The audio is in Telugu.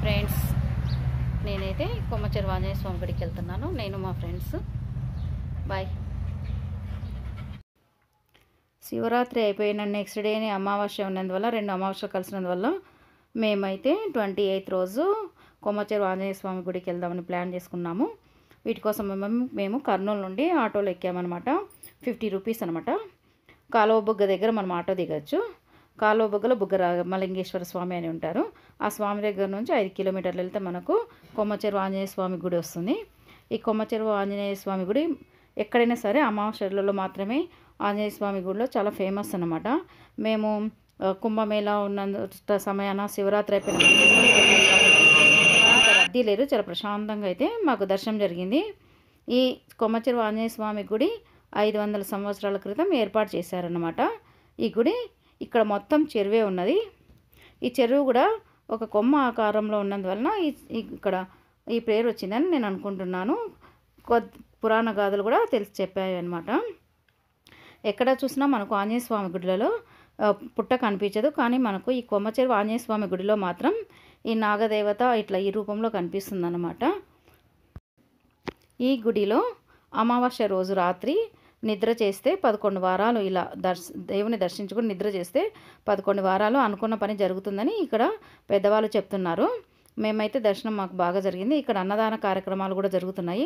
ఫ్రెండ్స్, నేనైతే కొమ్మచెరువు ఆంజనేయ స్వామి గుడికి వెళ్తున్నాను. నేను మా ఫ్రెండ్స్. బాయ్. శివరాత్రి అయిపోయిన నెక్స్ట్ డేని అమావాస్య ఉన్నందువల్ల, 2 అమావాస్య కలిసినందువల్ల మేమైతే 28th రోజు కొమ్మచెరువు ఆంజనేయ స్వామి గుడికి వెళ్దామని ప్లాన్ చేసుకున్నాము. వీటి కోసం మేము కర్నూలు నుండి ఆటోలో ఎక్కామన్నమాట. 50 రూపీస్ అనమాట. కాలువ బుగ్గ దగ్గర మనం ఆటో దిగచ్చు. కాలువ బుగ్గలో బుగ్గ రామలింగేశ్వర స్వామి అని ఉంటారు. ఆ స్వామి దగ్గర నుంచి 5 కిలోమీటర్లు వెళ్తే మనకు కొమ్మచెరువు ఆంజనేయ స్వామి గుడి వస్తుంది. ఈ కొమ్మచెరువు ఆంజనేయ స్వామి గుడి ఎక్కడైనా సరే అమావాస్యలలో మాత్రమే ఆంజనేయ స్వామి గుడిలో చాలా ఫేమస్ అన్నమాట. మేము కుంభమేళా ఉన్న సమయాన శివరాత్రి అయిపోయిన రద్దీ లేదు, చాలా ప్రశాంతంగా అయితే మాకు దర్శనం జరిగింది. ఈ కొమ్మచెరువు ఆంజనేయ స్వామి గుడి 500 సంవత్సరాల క్రితం ఏర్పాటు చేశారన్నమాట. ఈ గుడి ఇక్కడ మొత్తం చెరువే ఉన్నది. ఈ చెరువు కూడా ఒక కొమ్మ ఆకారంలో ఉన్నందువలన ఇక్కడ ఈ పేరు వచ్చిందని నేను అనుకుంటున్నాను. పురాణ గాథలు కూడా చెప్పాయి అన్నమాట. ఎక్కడ చూసినా మనకు ఆంజనేయ స్వామి గుడిలో పుట్ట కనిపించదు, కానీ మనకు ఈ కొమ్మచెరువు ఆంజనేయ స్వామి గుడిలో మాత్రం ఈ నాగదేవత ఇట్లా ఈ రూపంలో కనిపిస్తుంది అన్నమాట. ఈ గుడిలో అమావాస్య రోజు రాత్రి నిద్ర చేస్తే 11 వారాలు ఇలా దేవుని దర్శించుకుని నిద్ర చేస్తే 11 వారాలు అనుకున్న పని జరుగుతుందని ఇక్కడ పెద్దవాళ్ళు చెప్తున్నారు. మేమైతే దర్శనం మాకు బాగా జరిగింది. ఇక్కడ అన్నదాన కార్యక్రమాలు కూడా జరుగుతున్నాయి.